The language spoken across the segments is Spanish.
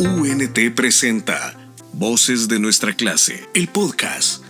UNT presenta Voces de nuestra clase, el podcast.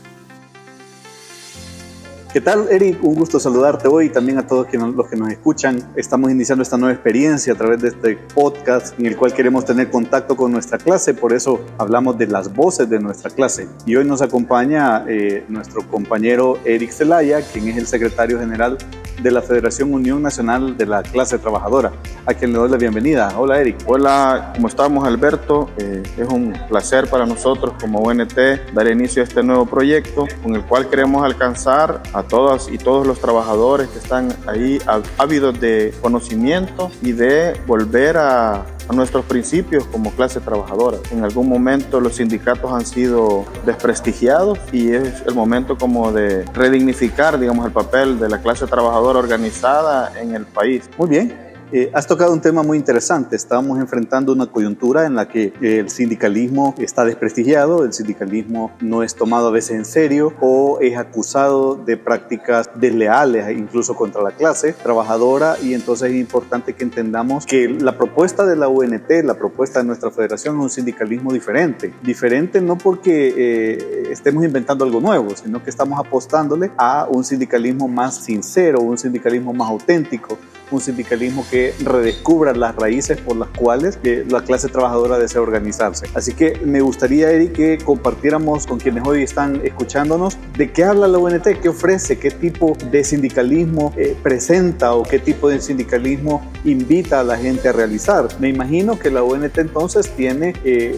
¿Qué tal, Eric? Un gusto saludarte hoy y también a todos los que nos escuchan. Estamos iniciando esta nueva experiencia a través de este podcast en el cual queremos tener contacto con nuestra clase, por eso hablamos de las voces de nuestra clase. Y hoy nos acompaña nuestro compañero Eric Zelaya, quien es el secretario general de la Federación Unión Nacional de la Clase Trabajadora, a quien le doy la bienvenida. Hola, Eric. Hola, ¿cómo estamos, Alberto? Es un placer para nosotros como UNT dar inicio a este nuevo proyecto con el cual queremos alcanzar a todas y todos los trabajadores que están ahí ávidos de conocimiento y de volver a nuestros principios como clase trabajadora. En algún momento los sindicatos han sido desprestigiados y es el momento como de redignificar, digamos, el papel de la clase trabajadora organizada en el país. Muy bien. Has tocado un tema muy interesante. Estábamos enfrentando una coyuntura en la que el sindicalismo está desprestigiado, el sindicalismo no es tomado a veces en serio o es acusado de prácticas desleales, incluso contra la clase trabajadora, y entonces es importante que entendamos que la propuesta de la UNT, la propuesta de nuestra federación es un sindicalismo diferente. Diferente no porque estemos inventando algo nuevo, sino que estamos apostándole a un sindicalismo más sincero, un sindicalismo más auténtico, un sindicalismo que redescubra las raíces por las cuales la clase trabajadora desea organizarse. Así que me gustaría, Eric, que compartiéramos con quienes hoy están escuchándonos de qué habla la UNT, qué ofrece, qué tipo de sindicalismo presenta o qué tipo de sindicalismo invita a la gente a realizar. Me imagino que la UNT entonces tiene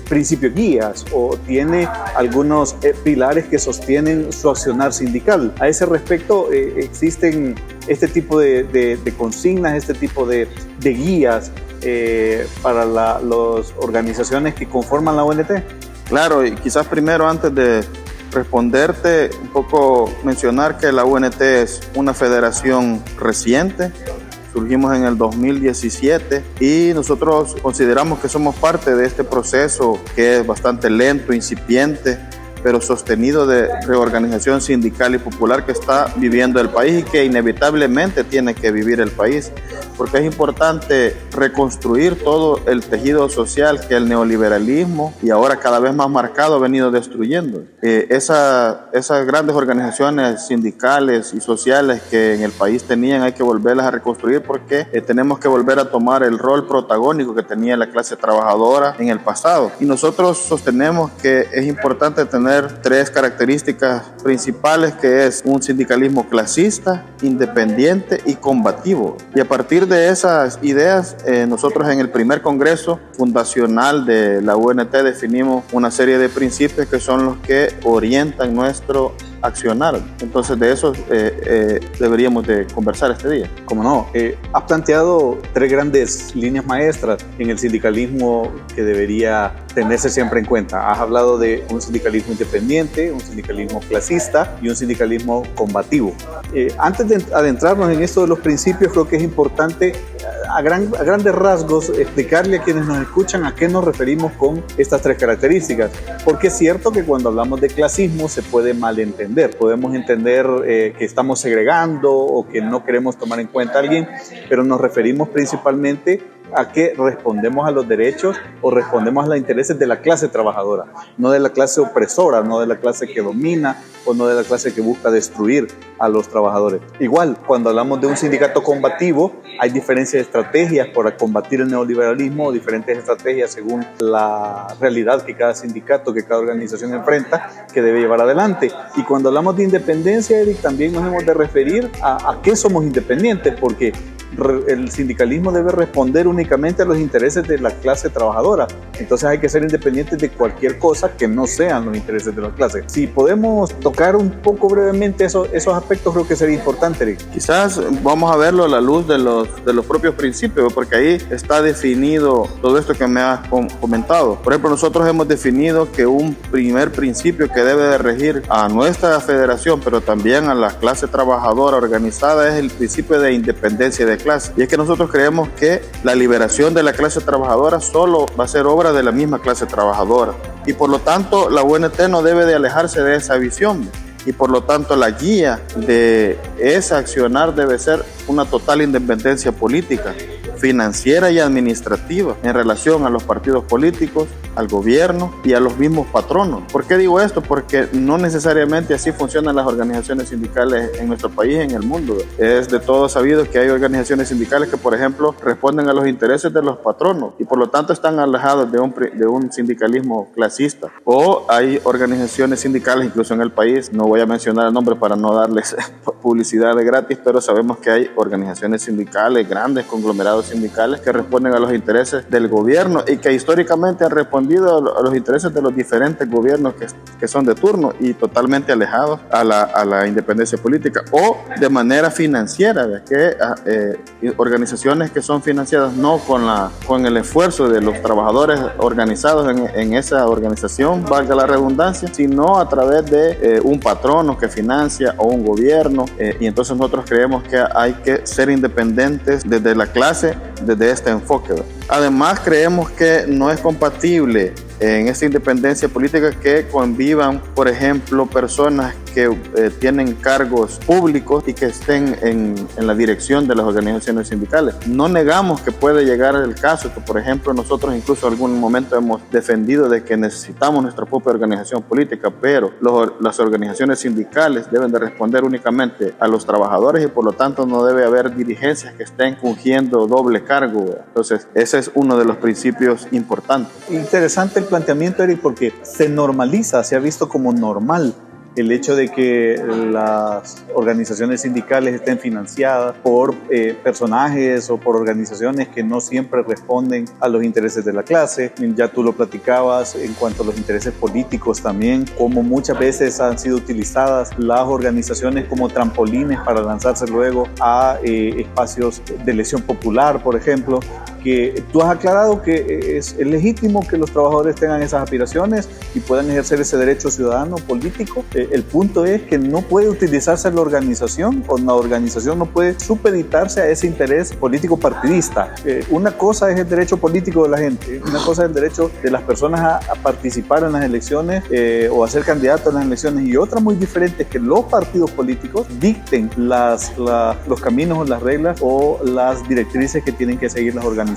principios guías o tiene algunos pilares que sostienen su accionar sindical. A ese respecto, existen este tipo de consignas, este tipo de guías para las organizaciones que conforman la UNT. Claro, y quizás primero, antes de responderte, un poco mencionar que la UNT es una federación reciente. Surgimos en el 2017 y nosotros consideramos que somos parte de este proceso que es bastante lento, incipiente, pero sostenido de reorganización sindical y popular que está viviendo el país y que inevitablemente tiene que vivir el país, porque es importante reconstruir todo el tejido social que el neoliberalismo y ahora cada vez más marcado ha venido destruyendo. Esas grandes organizaciones sindicales y sociales que en el país tenían hay que volverlas a reconstruir porque tenemos que volver a tomar el rol protagónico que tenía la clase trabajadora en el pasado. Y nosotros sostenemos que es importante tener tres características principales, que es un sindicalismo clasista, independiente y combativo. Y a partir de esas ideas, nosotros en el primer congreso fundacional de la UNT definimos una serie de principios que son los que orientan nuestro accionar. Entonces de eso deberíamos de conversar este día. ¿Cómo no? Has planteado tres grandes líneas maestras en el sindicalismo que debería tenerse siempre en cuenta. Has hablado de un sindicalismo independiente, un sindicalismo clasista y un sindicalismo combativo. Antes de adentrarnos en esto de los principios, creo que es importante a grandes rasgos explicarle a quienes nos escuchan a qué nos referimos con estas tres características, porque es cierto que cuando hablamos de clasismo se puede malentender, podemos entender que estamos segregando o que no queremos tomar en cuenta a alguien, pero nos referimos principalmente a que respondemos a los derechos o respondemos a los intereses de la clase trabajadora, no de la clase opresora, no de la clase que domina o no de la clase que busca destruir a los trabajadores. Igual, cuando hablamos de un sindicato combativo, hay diferentes estrategias para combatir el neoliberalismo, diferentes estrategias según la realidad que cada sindicato, que cada organización enfrenta, que debe llevar adelante. Y cuando hablamos de independencia, Eric, también nos hemos de referir a qué somos independientes, porque el sindicalismo debe responder únicamente a los intereses de la clase trabajadora. Entonces hay que ser independientes de cualquier cosa que no sean los intereses de la clase. Si podemos tocar un poco brevemente esos aspectos, creo que sería importante, Eric. Quizás vamos a verlo a la luz de los propios principios, porque ahí está definido todo esto que me has comentado. Por ejemplo, nosotros hemos definido que un primer principio que debe de regir a nuestra federación, pero también a la clase trabajadora organizada, es el principio de independencia de clase. Y es que nosotros creemos que la liberación de la clase trabajadora solo va a ser obra de la misma clase trabajadora. Y por lo tanto, la UNT no debe de alejarse de esa visión. Y por lo tanto, la guía de ese accionar debe ser una total independencia política, financiera y administrativa en relación a los partidos políticos, al gobierno y a los mismos patronos. ¿Por qué digo esto? Porque no necesariamente así funcionan las organizaciones sindicales en nuestro país y en el mundo. Es de todos sabido que hay organizaciones sindicales que, por ejemplo, responden a los intereses de los patronos y por lo tanto están alejados de un sindicalismo clasista. O hay organizaciones sindicales, incluso en el país, no voy a mencionar el nombre para no darles publicidad de gratis, pero sabemos que hay organizaciones sindicales, grandes conglomerados sindicales que responden a los intereses del gobierno y que históricamente han respondido a los intereses de los diferentes gobiernos que son de turno y totalmente alejados a la independencia política, o de manera financiera, de que organizaciones que son financiadas no con el esfuerzo de los trabajadores organizados en esa organización, valga la redundancia, sino a través de un patrono que financia o un gobierno, y entonces nosotros creemos que hay que ser independientes desde la clase, desde este enfoque. Además, creemos que no es compatible en esta independencia política que convivan, por ejemplo, personas que tienen cargos públicos y que estén en la dirección de las organizaciones sindicales. No negamos que puede llegar el caso que, por ejemplo, nosotros incluso en algún momento hemos defendido de que necesitamos nuestra propia organización política, pero las organizaciones sindicales deben de responder únicamente a los trabajadores y por lo tanto no debe haber dirigencias que estén fungiendo doble cargo. Entonces, ese es uno de los principios importantes. Interesante el planteamiento, Eric, porque se normaliza, se ha visto como normal el hecho de que las organizaciones sindicales estén financiadas por personajes o por organizaciones que no siempre responden a los intereses de la clase. Ya tú lo platicabas en cuanto a los intereses políticos también, como muchas veces han sido utilizadas las organizaciones como trampolines para lanzarse luego a espacios de elección popular, por ejemplo, que tú has aclarado que es legítimo que los trabajadores tengan esas aspiraciones y puedan ejercer ese derecho ciudadano político. El punto es que no puede utilizarse la organización, o la organización no puede supeditarse a ese interés político partidista. Una cosa es el derecho político de la gente, una cosa es el derecho de las personas a participar en las elecciones o a ser candidatos en las elecciones, y otra muy diferente es que los partidos políticos dicten los caminos o las reglas o las directrices que tienen que seguir las organizaciones.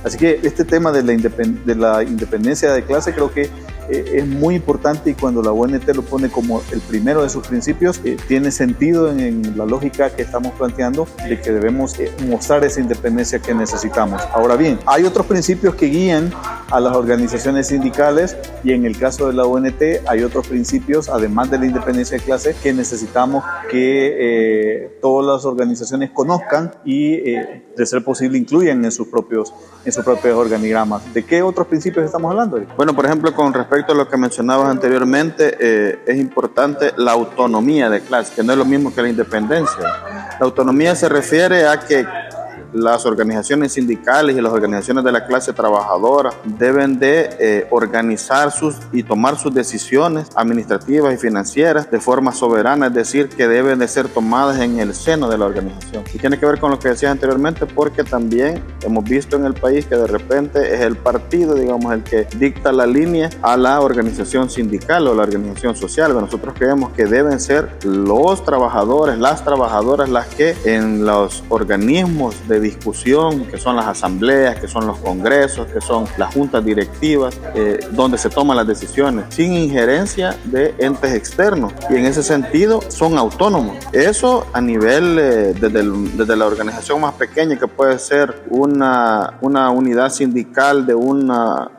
Así que este tema de la independencia de clase creo que es muy importante, y cuando la UNT lo pone como el primero de sus principios, tiene sentido en la lógica que estamos planteando de que debemos mostrar esa independencia que necesitamos. Ahora bien, hay otros principios que guían a las organizaciones sindicales, y en el caso de la UNT hay otros principios, además de la independencia de clase, que necesitamos que todas las organizaciones conozcan y, de ser posible, incluyan en sus propios organigramas. ¿De qué otros principios estamos hablando? Bueno, por ejemplo, con respecto a lo que mencionabas anteriormente, es importante la autonomía de clase, que no es lo mismo que la independencia. La autonomía se refiere a que las organizaciones sindicales y las organizaciones de la clase trabajadora deben de organizar y tomar sus decisiones administrativas y financieras de forma soberana, es decir, que deben de ser tomadas en el seno de la organización. Y tiene que ver con lo que decías anteriormente, porque también hemos visto en el país que de repente es el partido, digamos, el que dicta la línea a la organización sindical o la organización social. Pero nosotros creemos que deben ser los trabajadores, las trabajadoras, las que en los organismos de discusión, que son las asambleas, que son los congresos, que son las juntas directivas, donde se toman las decisiones, sin injerencia de entes externos, y en ese sentido son autónomos. Eso a nivel desde la organización más pequeña, que puede ser una unidad sindical de una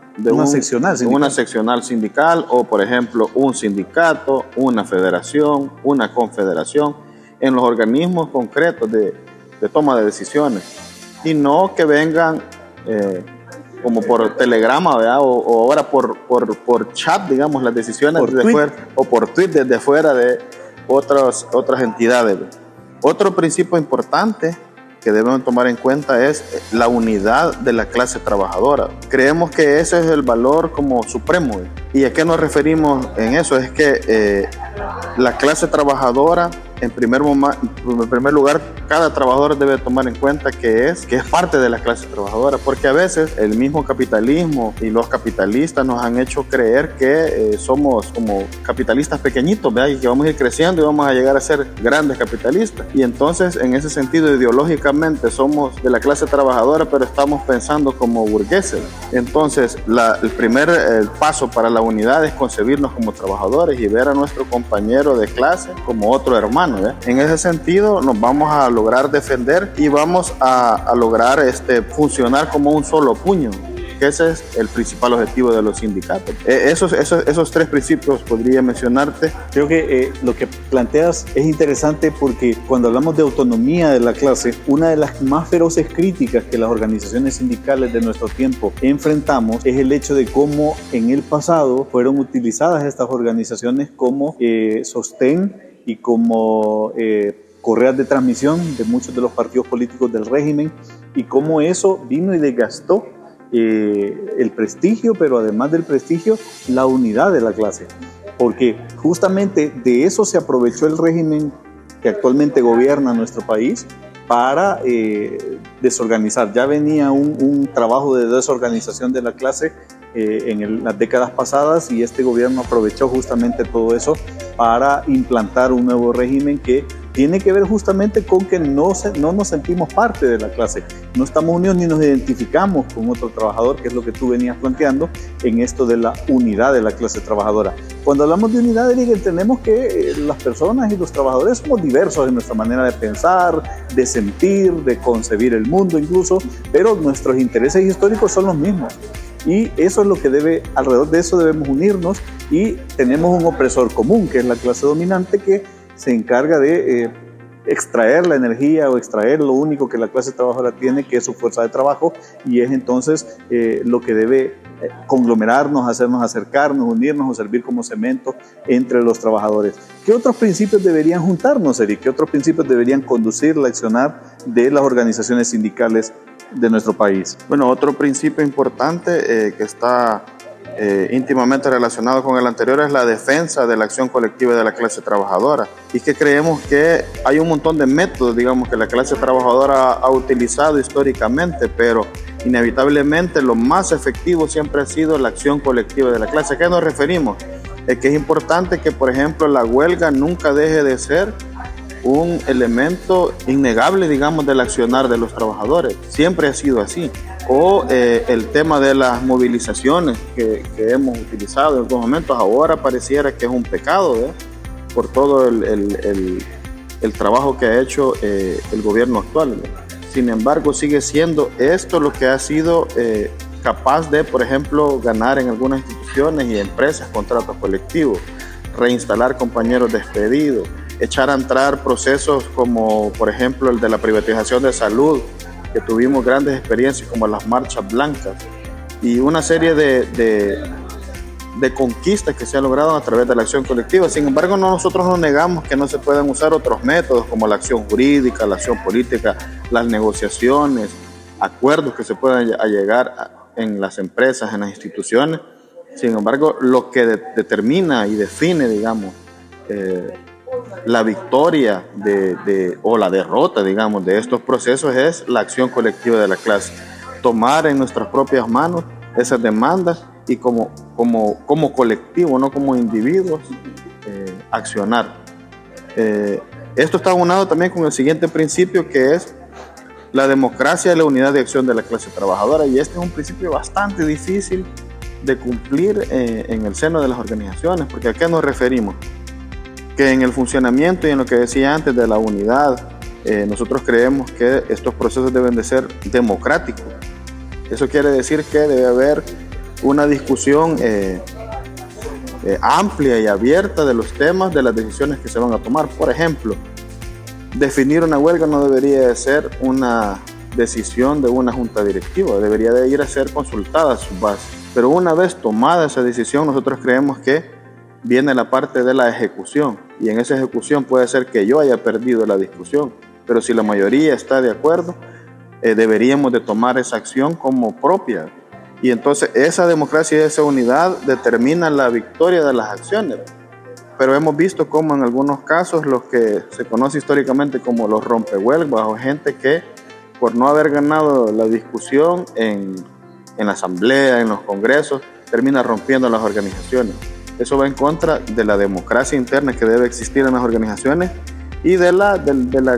seccional sindical, o por ejemplo un sindicato, una federación, una confederación, en los organismos concretos de toma de decisiones, y no que vengan como por telegrama, ¿verdad? O ahora por chat, digamos, las decisiones desde fuera, o por tweet desde fuera de otras entidades. Otro principio importante que debemos tomar en cuenta es la unidad de la clase trabajadora. Creemos que ese es el valor como supremo. ¿Y a qué nos referimos en eso? Es que la clase trabajadora, en primer lugar, cada trabajador debe tomar en cuenta que es parte de la clase trabajadora, porque a veces el mismo capitalismo y los capitalistas nos han hecho creer que somos como capitalistas pequeñitos, ¿verdad? Y que vamos a ir creciendo y vamos a llegar a ser grandes capitalistas. Y entonces, en ese sentido, ideológicamente somos de la clase trabajadora, pero estamos pensando como burgueses. Entonces, el primer paso para la unidad es concebirnos como trabajadores y ver a nuestro compañero de clase como otro hermano. En ese sentido nos vamos a lograr defender y vamos a lograr funcionar como un solo puño, que ese es el principal objetivo de los sindicatos. Esos tres principios podría mencionarte. Creo que lo que planteas es interesante porque cuando hablamos de autonomía de la clase, una de las más feroces críticas que las organizaciones sindicales de nuestro tiempo enfrentamos es el hecho de cómo en el pasado fueron utilizadas estas organizaciones como sostén y como correas de transmisión de muchos de los partidos políticos del régimen, y cómo eso vino y desgastó el prestigio, pero además del prestigio, la unidad de la clase. Porque justamente de eso se aprovechó el régimen que actualmente gobierna nuestro país para desorganizar. Ya venía un trabajo de desorganización de la clase en las décadas pasadas, y este gobierno aprovechó justamente todo eso para implantar un nuevo régimen que tiene que ver justamente con que no nos sentimos parte de la clase, no estamos unidos ni nos identificamos con otro trabajador, que es lo que tú venías planteando en esto de la unidad de la clase trabajadora. Cuando hablamos de unidad, Eric, entendemos que las personas y los trabajadores somos diversos en nuestra manera de pensar, de sentir, de concebir el mundo incluso, pero nuestros intereses históricos son los mismos. Y eso es lo que alrededor de eso debemos unirnos, y tenemos un opresor común, que es la clase dominante, que se encarga de extraer la energía o extraer lo único que la clase trabajadora tiene, que es su fuerza de trabajo, y es entonces lo que debe conglomerarnos, hacernos acercarnos, unirnos o servir como cemento entre los trabajadores. ¿Qué otros principios deberían juntarnos, Eric? ¿Qué otros principios deberían conducir el accionar de las organizaciones sindicales de nuestro país? Bueno, otro principio importante que está íntimamente relacionado con el anterior es la defensa de la acción colectiva de la clase trabajadora, y que creemos que hay un montón de métodos, digamos, que la clase trabajadora ha utilizado históricamente, pero inevitablemente lo más efectivo siempre ha sido la acción colectiva de la clase. ¿A qué nos referimos? Es que es importante que, por ejemplo, la huelga nunca deje de ser un elemento innegable, digamos, del accionar de los trabajadores. Siempre ha sido así. O el tema de las movilizaciones que hemos utilizado en estos momentos, ahora pareciera que es un pecado, ¿eh? Por todo el trabajo que ha hecho el gobierno actual, ¿eh? Sin embargo, sigue siendo esto lo que ha sido capaz de, por ejemplo, ganar en algunas instituciones y empresas contratos colectivos, reinstalar compañeros despedidos, echar a entrar procesos como, por ejemplo, el de la privatización de salud, que tuvimos grandes experiencias como las marchas blancas, y una serie de conquistas que se han logrado a través de la acción colectiva. Sin embargo, nosotros no negamos que no se puedan usar otros métodos como la acción jurídica, la acción política, las negociaciones, acuerdos que se puedan llegar en las empresas, en las instituciones. Sin embargo, lo que determina y define, digamos, la victoria o la derrota, digamos, de estos procesos es la acción colectiva de la clase. Tomar en nuestras propias manos esas demandas y como colectivo, no como individuos, accionar. Esto está aunado también con el siguiente principio, que es la democracia y la unidad de acción de la clase trabajadora, y este es un principio bastante difícil de cumplir en el seno de las organizaciones, porque ¿a qué nos referimos? Que en el funcionamiento y en lo que decía antes de la unidad, nosotros creemos que estos procesos deben de ser democráticos. Eso quiere decir que debe haber una discusión amplia y abierta de los temas, de las decisiones que se van a tomar. Por ejemplo, definir una huelga no debería de ser una decisión de una junta directiva, debería de ir a ser consultada a sus bases. Pero una vez tomada esa decisión, nosotros creemos que viene la parte de la ejecución, y en esa ejecución puede ser que yo haya perdido la discusión, pero si la mayoría está de acuerdo, deberíamos de tomar esa acción como propia, y entonces esa democracia y esa unidad determinan la victoria de las acciones. pero hemos visto cómo en algunos casos los que se conoce históricamente como los rompehuelgas o gente que por no haber ganado la discusión en la asamblea, en los congresos, termina rompiendo las organizaciones. Eso va en contra de la democracia interna que debe existir en las organizaciones y de la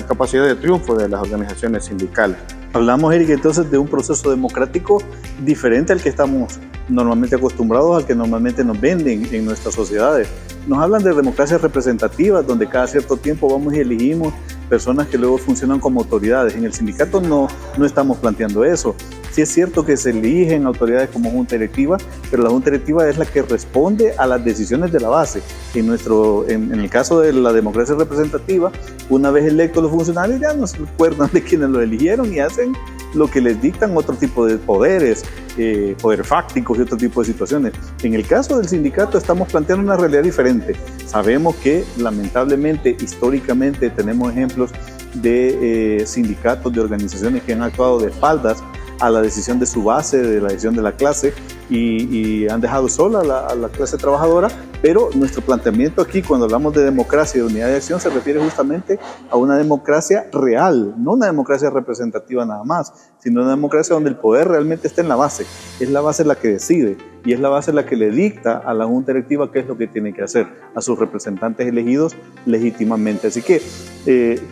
capacidad de triunfo de las organizaciones sindicales. Hablamos, Eric, entonces de un proceso democrático diferente al que estamos normalmente acostumbrados, al que normalmente nos venden en nuestras sociedades. Nos hablan de democracias representativas, donde cada cierto tiempo vamos y elegimos personas que luego funcionan como autoridades. En el sindicato no estamos planteando eso. Sí es cierto que se eligen autoridades como junta directiva, pero la junta directiva es la que responde a las decisiones de la base. En el caso de la democracia representativa, una vez electos los funcionarios ya no se acuerdan de quienes los eligieron y hacen lo que les dictan otro tipo de poderes, poder fácticos y otro tipo de situaciones. En el caso del sindicato estamos planteando una realidad diferente. Sabemos que lamentablemente, históricamente, tenemos ejemplos de sindicatos, de organizaciones que han actuado de espaldas a la decisión de su base, de la decisión de la clase, y han dejado sola a la clase trabajadora, pero nuestro planteamiento aquí cuando hablamos de democracia y de unidad de acción se refiere justamente a una democracia real, no una democracia representativa nada más, sino una democracia donde el poder realmente está en la base, es la base la que decide y es la base la que le dicta a la junta directiva qué es lo que tiene que hacer, a sus representantes elegidos legítimamente. Así que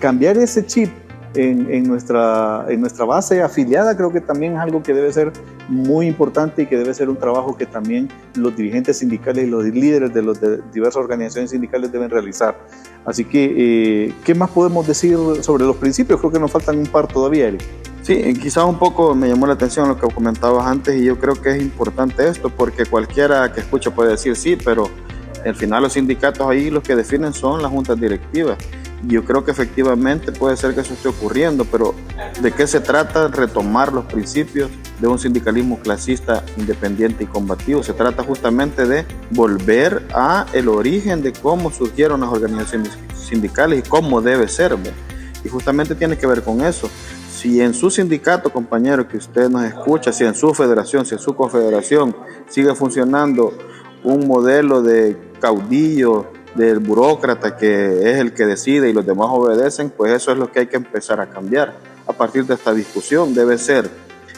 cambiar ese chip en nuestra base afiliada creo que también es algo que debe ser muy importante y que debe ser un trabajo que también los dirigentes sindicales y los líderes de las diversas organizaciones sindicales deben realizar. Así que, ¿qué más podemos decir sobre los principios? Creo que nos faltan un par todavía, Eric. Sí, quizás un poco me llamó la atención lo que comentabas antes y yo creo que es importante esto porque cualquiera que escucha puede decir sí, pero al final los sindicatos ahí los que definen son las juntas directivas. Yo creo que efectivamente puede ser que eso esté ocurriendo, pero ¿de qué se trata? Retomar los principios de un sindicalismo clasista, independiente y combativo. Se trata justamente de volver a el origen de cómo surgieron las organizaciones sindicales y cómo debe ser. Y justamente tiene que ver con eso. Si en su sindicato, compañero, que usted nos escucha, si en su federación, si en su confederación sigue funcionando un modelo de caudillo, del burócrata que es el que decide y los demás obedecen, pues eso es lo que hay que empezar a cambiar. A partir de esta discusión debe ser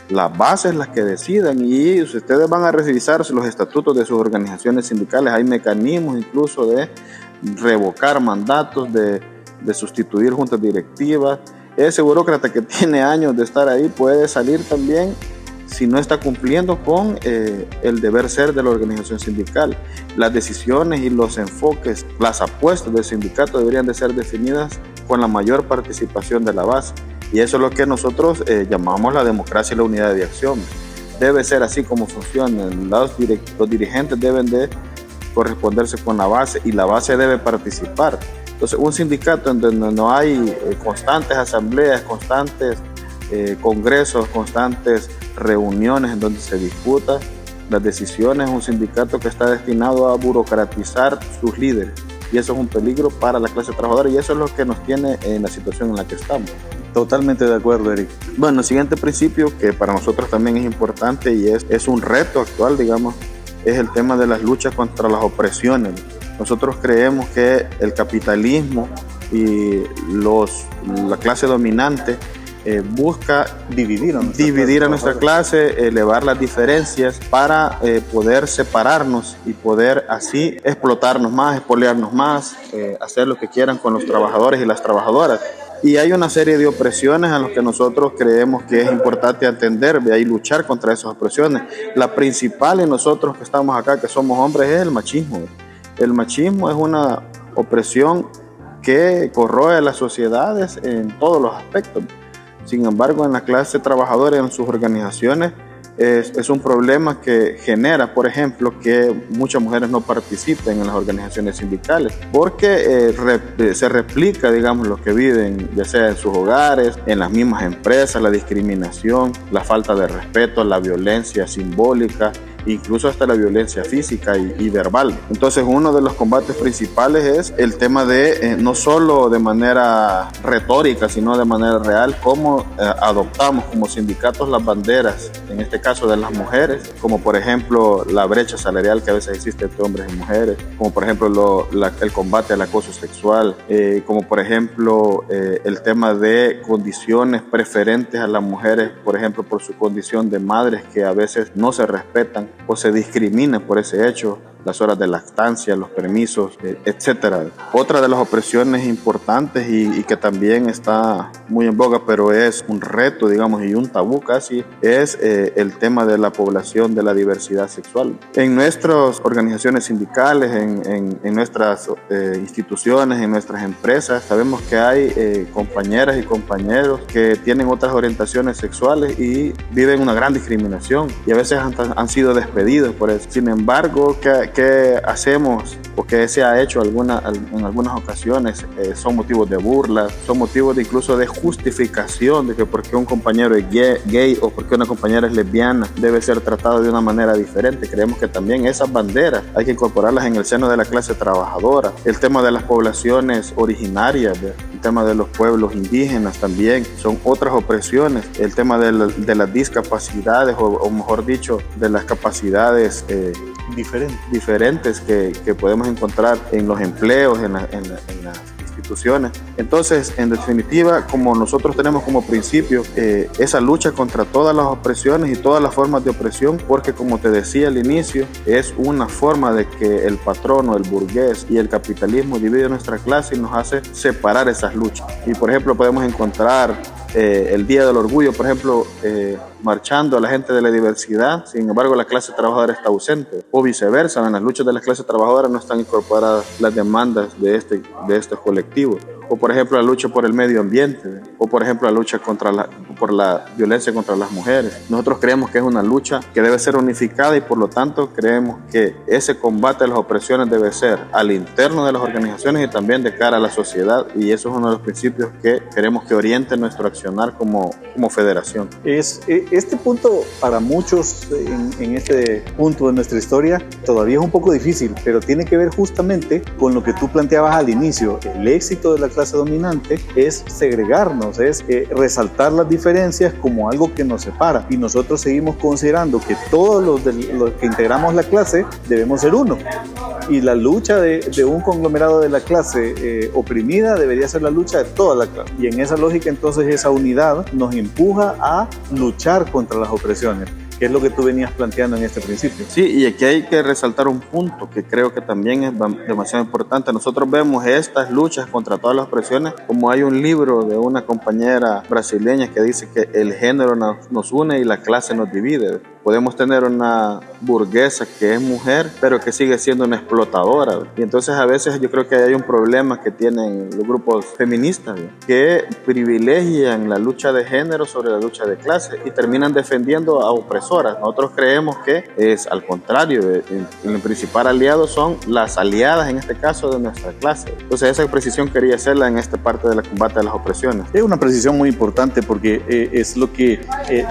las bases las que decidan y ustedes van a revisar los estatutos de sus organizaciones sindicales. Hay mecanismos incluso de revocar mandatos, de sustituir juntas directivas. Ese burócrata que tiene años de estar ahí puede salir también si no está cumpliendo con el deber ser de la organización sindical. Las decisiones y los enfoques, las apuestas del sindicato deberían de ser definidas con la mayor participación de la base. Y eso es lo que nosotros llamamos la democracia y la unidad de acción. Debe ser así como funciona. Los dirigentes deben de corresponderse con la base y la base debe participar. Entonces, un sindicato en donde no hay constantes asambleas, constantes congresos, constantes reuniones en donde se discuta las decisiones, un sindicato que está destinado a burocratizar sus líderes y eso es un peligro para la clase trabajadora y eso es lo que nos tiene en la situación en la que estamos. Totalmente de acuerdo, Eric. Bueno, el siguiente principio que para nosotros también es importante y es un reto actual, digamos, es el tema de las luchas contra las opresiones. Nosotros creemos que el capitalismo y la clase dominante busca dividir a nuestra clase, elevar las diferencias para poder separarnos y poder así explotarnos más, expoliarnos más, hacer lo que quieran con los trabajadores y las trabajadoras. Y hay una serie de opresiones a las que nosotros creemos que es importante atender y luchar contra esas opresiones. La principal en nosotros que estamos acá, que somos hombres, es el machismo. El machismo es una opresión que corroe las sociedades en todos los aspectos. Sin embargo, en la clase trabajadora y en sus organizaciones es un problema que genera, por ejemplo, que muchas mujeres no participen en las organizaciones sindicales, porque se replica, digamos, lo que viven, ya sea en sus hogares, en las mismas empresas, la discriminación, la falta de respeto, la violencia simbólica incluso hasta la violencia física y verbal. Entonces uno de los combates principales es el tema de no solo de manera retórica, sino de manera real, cómo adoptamos como sindicatos las banderas, en este caso de las mujeres, como por ejemplo la brecha salarial que a veces existe entre hombres y mujeres, como por ejemplo el combate al acoso sexual, como por ejemplo el tema de condiciones preferentes a las mujeres, por ejemplo por su condición de madres que a veces no se respetan o se discriminan por ese hecho, las horas de lactancia, los permisos, etcétera. Otra de las opresiones importantes y que también está muy en boga, pero es un reto, digamos, y un tabú casi, es el tema de la población de la diversidad sexual. En nuestras organizaciones sindicales, en nuestras instituciones, en nuestras empresas, sabemos que hay compañeras y compañeros que tienen otras orientaciones sexuales y viven una gran discriminación y a veces han sido despedidos por eso. Sin embargo, ¿qué hacemos o qué se ha hecho en algunas ocasiones? Son motivos de burla, son motivos incluso de justificación de que porque un compañero es gay o porque una compañera es lesbiana debe ser tratado de una manera diferente. Creemos que también esas banderas hay que incorporarlas en el seno de la clase trabajadora. El tema de las poblaciones originarias, el tema de los pueblos indígenas también son otras opresiones. El tema de las discapacidades o mejor dicho de las capacidades diferentes que podemos encontrar en los empleos, en las instituciones. Entonces, en definitiva, como nosotros tenemos como principio esa lucha contra todas las opresiones y todas las formas de opresión, porque como te decía al inicio, es una forma de que el patrono, el burgués y el capitalismo dividen nuestra clase y nos hace separar esas luchas. Y por ejemplo, podemos encontrar el Día del Orgullo, por ejemplo, marchando a la gente de la diversidad, sin embargo la clase trabajadora está ausente, o viceversa, en las luchas de la clase trabajadora no están incorporadas las demandas de estos colectivos, o por ejemplo la lucha por el medio ambiente, o por ejemplo la lucha por la violencia contra las mujeres. Nosotros creemos que es una lucha que debe ser unificada y por lo tanto creemos que ese combate a las opresiones debe ser al interno de las organizaciones y también de cara a la sociedad, y eso es uno de los principios que queremos que oriente nuestro accionar como federación. Este punto para muchos en este punto de nuestra historia todavía es un poco difícil, pero tiene que ver justamente con lo que tú planteabas al inicio. El éxito de la clase dominante es segregarnos, es resaltar las diferencias como algo que nos separa, y nosotros seguimos considerando que todos los que integramos la clase debemos ser uno, y la lucha de un conglomerado de la clase oprimida debería ser la lucha de toda la clase, y en esa lógica entonces esa unidad nos empuja a luchar contra las opresiones, que es lo que tú venías planteando en este principio. Sí, y aquí hay que resaltar un punto que creo que también es demasiado importante. Nosotros vemos estas luchas contra todas las opresiones como hay un libro de una compañera brasileña que dice que el género nos une y la clase nos divide. Podemos tener una burguesa que es mujer, pero que sigue siendo una explotadora. Y entonces a veces yo creo que hay un problema que tienen los grupos feministas, que privilegian la lucha de género sobre la lucha de clase y terminan defendiendo a opresoras. Nosotros creemos que es al contrario. El principal aliado son las aliadas, en este caso, de nuestra clase. Entonces esa precisión quería hacerla en esta parte del combate a las opresiones. Es una precisión muy importante porque es lo que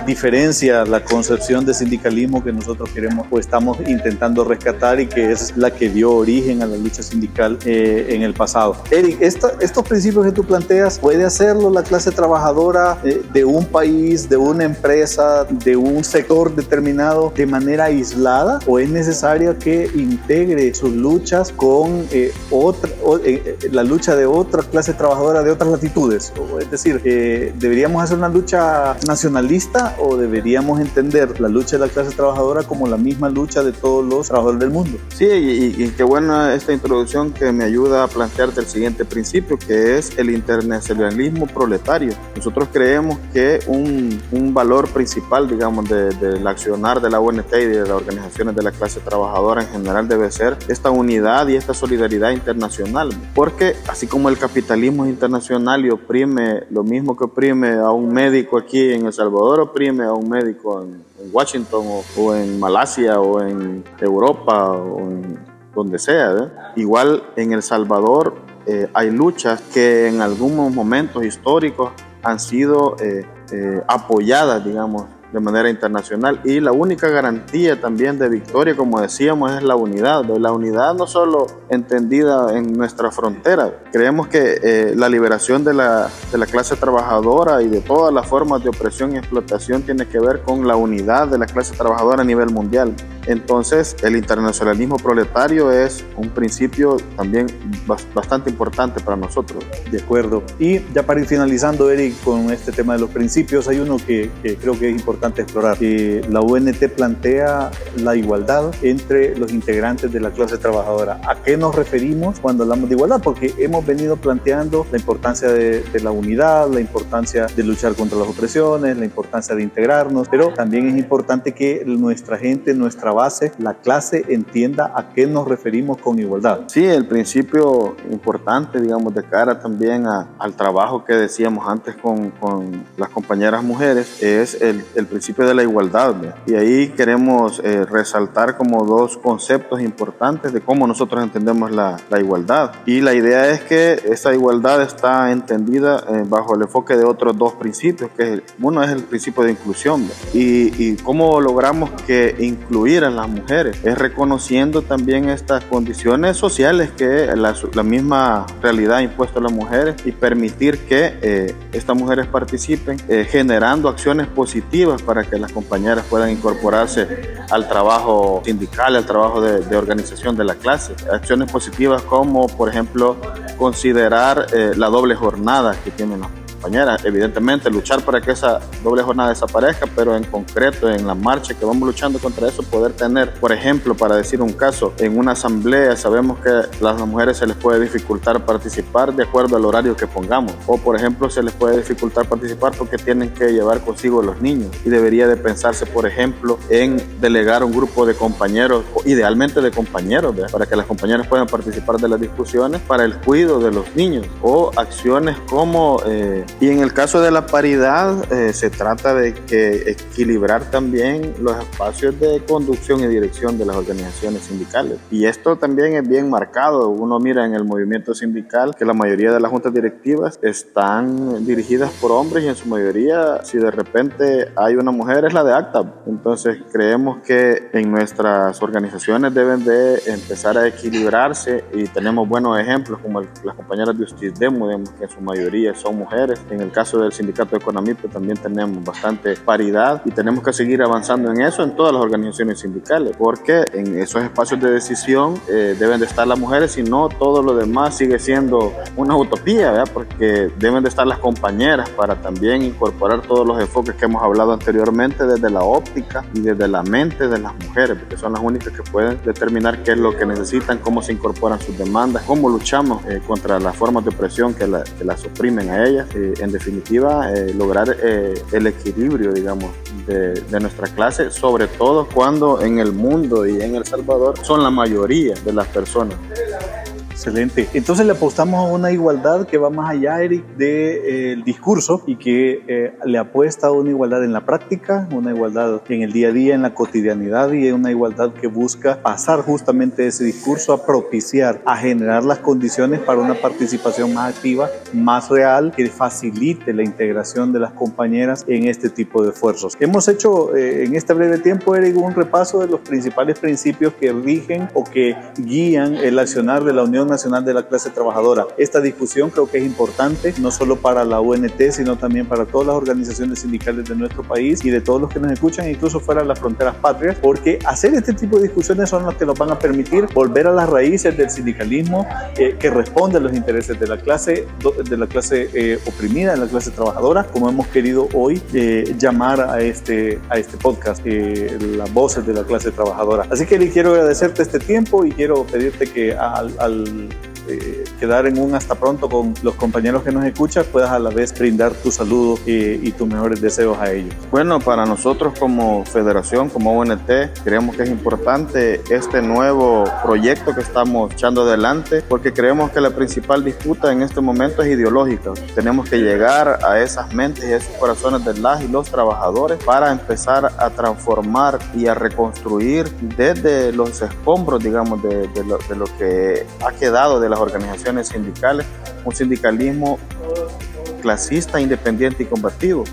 diferencia la concepción de sindicalismo que nosotros queremos o estamos intentando rescatar y que es la que dio origen a la lucha sindical en el pasado. Eric, estos principios que tú planteas, ¿puede hacerlo la clase trabajadora de un país, de una empresa, de un sector determinado de manera aislada, o es necesario que integre sus luchas con la lucha de otra clase trabajadora de otras latitudes? Es decir, ¿deberíamos hacer una lucha nacionalista o deberíamos entender la lucha de la clase trabajadora como la misma lucha de todos los trabajadores del mundo? Sí, y qué buena esta introducción que me ayuda a plantearte el siguiente principio, que es el internacionalismo proletario. Nosotros creemos que un valor principal, digamos, del accionar de la UNT y de las organizaciones de la clase trabajadora en general debe ser esta unidad y esta solidaridad internacional, porque así como el capitalismo es internacional y oprime lo mismo que oprime a un médico aquí en El Salvador, oprime a un médico en Washington o en Malasia o en Europa o en donde sea, igual en El Salvador hay luchas que en algunos momentos históricos han sido apoyadas, digamos, de manera internacional, y la única garantía también de victoria, como decíamos, es la unidad. La unidad no solo entendida en nuestra frontera. Creemos que la liberación de la clase trabajadora y de todas las formas de opresión y explotación tiene que ver con la unidad de la clase trabajadora a nivel mundial. Entonces, el internacionalismo proletario es un principio también bastante importante para nosotros. De acuerdo. Y ya para ir finalizando, Eric, con este tema de los principios, hay uno que creo que es importante explorar. La UNT plantea la igualdad entre los integrantes de la clase trabajadora. ¿A qué nos referimos cuando hablamos de igualdad? Porque hemos venido planteando la importancia de la unidad, la importancia de luchar contra las opresiones, la importancia de integrarnos, pero también es importante que nuestra gente, nuestra base, la clase, entienda a qué nos referimos con igualdad. Sí, el principio importante, digamos, de cara también al trabajo que decíamos antes con las compañeras mujeres, es el principio de la igualdad, ¿verdad? Y ahí queremos resaltar como dos conceptos importantes de cómo nosotros entendemos la igualdad. Y la idea es que esa igualdad está entendida bajo el enfoque de otros dos principios, que uno es el principio de inclusión, ¿verdad? Y cómo logramos que incluir a las mujeres es reconociendo también estas condiciones sociales que la misma realidad ha impuesto a las mujeres, y permitir que estas mujeres participen generando acciones positivas para que las compañeras puedan incorporarse al trabajo sindical, al trabajo de organización de la clase. Acciones positivas como, por ejemplo, considerar la doble jornada que tienen las compañeras. Evidentemente, luchar para que esa doble jornada desaparezca, pero en concreto, en la marcha que vamos luchando contra eso, poder tener, por ejemplo, para decir un caso, en una asamblea sabemos que a las mujeres se les puede dificultar participar de acuerdo al horario que pongamos, o por ejemplo se les puede dificultar participar porque tienen que llevar consigo los niños, y debería de pensarse, por ejemplo, en delegar un grupo de compañeros, idealmente de compañeros, ¿verdad?, para que las compañeras puedan participar de las discusiones para el cuidado de los niños, o acciones como y en el caso de la paridad, se trata de que equilibrar también los espacios de conducción y dirección de las organizaciones sindicales. Y esto también es bien marcado. Uno mira en el movimiento sindical que la mayoría de las juntas directivas están dirigidas por hombres, y en su mayoría, si de repente hay una mujer, es la de ACTA. Entonces creemos que en nuestras organizaciones deben de empezar a equilibrarse, y tenemos buenos ejemplos como las compañeras de Ustisdemo, que en su mayoría son mujeres. En el caso del sindicato de Conamipe también tenemos bastante paridad, y tenemos que seguir avanzando en eso en todas las organizaciones sindicales, porque en esos espacios de decisión deben de estar las mujeres, y no todo lo demás sigue siendo una utopía, ¿verdad? Porque deben de estar las compañeras para también incorporar todos los enfoques que hemos hablado anteriormente desde la óptica y desde la mente de las mujeres, porque son las únicas que pueden determinar qué es lo que necesitan, cómo se incorporan sus demandas, cómo luchamos contra las formas de opresión que las oprimen a ellas. En definitiva, lograr el equilibrio, digamos, de nuestra clase, sobre todo cuando en el mundo y en El Salvador son la mayoría de las personas. Excelente. Entonces le apostamos a una igualdad que va más allá, Eric, del discurso, y que le apuesta a una igualdad en la práctica, una igualdad en el día a día, en la cotidianidad, y una igualdad que busca pasar justamente ese discurso a propiciar, a generar las condiciones para una participación más activa, más real, que facilite la integración de las compañeras en este tipo de esfuerzos. Hemos hecho en este breve tiempo, Eric, un repaso de los principales principios que rigen o que guían el accionar de la Unión Nacional de la Clase Trabajadora. Esta discusión creo que es importante, no solo para la UNT, sino también para todas las organizaciones sindicales de nuestro país y de todos los que nos escuchan, incluso fuera de las fronteras patrias, porque hacer este tipo de discusiones son las que nos van a permitir volver a las raíces del sindicalismo que responde a los intereses de la clase oprimida, de la clase trabajadora, como hemos querido hoy llamar a este podcast, las voces de la clase trabajadora. Así que quiero agradecerte este tiempo, y quiero pedirte que al quedar en un hasta pronto con los compañeros que nos escuchan, puedas a la vez brindar tu saludo y tus mejores deseos a ellos. Bueno, para nosotros como federación, como UNT, creemos que es importante este nuevo proyecto que estamos echando adelante, porque creemos que la principal disputa en este momento es ideológica. Tenemos que llegar a esas mentes y a esos corazones de las y los trabajadores para empezar a transformar y a reconstruir desde los escombros, digamos, de lo que ha quedado de las organizaciones sindicales, un sindicalismo clasista, independiente y combativo.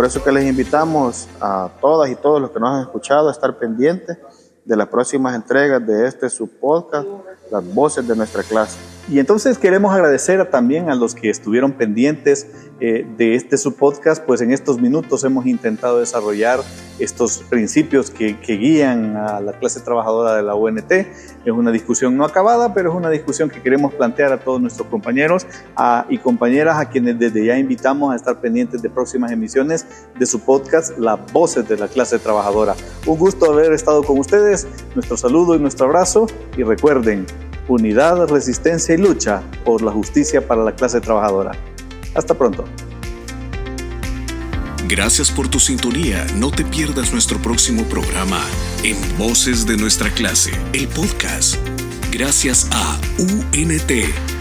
por eso que les invitamos a todas y todos los que nos han escuchado a estar pendientes de las próximas entregas de este subpodcast, Las Voces de Nuestra Clase. Y entonces queremos agradecer también a los que estuvieron pendientes de este subpodcast, pues en estos minutos hemos intentado desarrollar estos principios que guían a la clase trabajadora de la UNT. Es una discusión no acabada, pero es una discusión que queremos plantear a todos nuestros compañeros y compañeras, a quienes desde ya invitamos a estar pendientes de próximas emisiones de su podcast, Las Voces de la Clase Trabajadora. Un gusto haber estado con ustedes, nuestro saludo y nuestro abrazo, y recuerden, unidad, resistencia y lucha por la justicia para la clase trabajadora. Hasta pronto. Gracias por tu sintonía. No te pierdas nuestro próximo programa en Voces de Nuestra Clase, el podcast. Gracias a UNT.